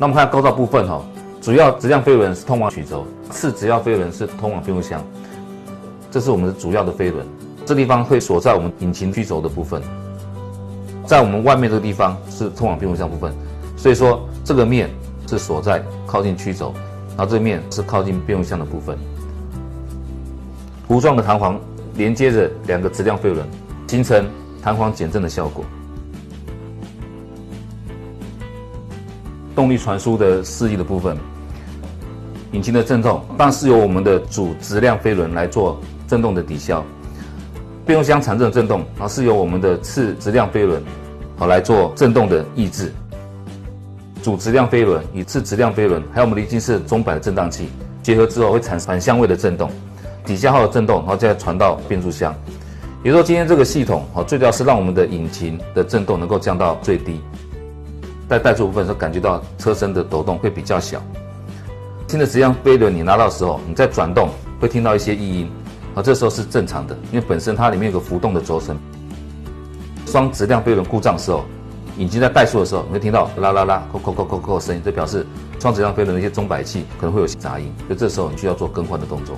那我们看构造部分主要质量飞轮是通往曲轴，次质量飞轮是通往变速箱，这是我们的主要的飞轮。这地方会锁在我们引擎曲轴的部分，在我们外面这个地方是通往变速箱部分，所以说这个面是锁在靠近曲轴，然后这个面是靠近变速箱的部分。弧状的弹簧连接着两个质量飞轮，形成弹簧减震的效果。动力传输的示意的部分，引擎的震动当然是由我们的主质量飞轮来做震动的抵消，变速箱产生的震动，然后是由我们的次质量飞轮来做震动的抑制。主质量飞轮与次质量飞轮还有我们离心式钟摆的振荡器结合之后，会产生反相位的震动，抵消后的震动，然后再传到变速箱。也就是说，今天这个系统最主要是让我们的引擎的震动能够降到最低。在怠速部分的时候，感觉到车身的抖动会比较小。新的质量飞轮你拿到的时候，你在转动会听到一些异音，这时候是正常的，因为本身它里面有个浮动的轴承。双质量飞轮故障的时候，引擎在怠速的时候，你会听到啦啦啦、扣扣扣扣扣的声音，这表示双质量飞轮的一些钟摆器可能会有杂音，所以这时候你需要做更换的动作。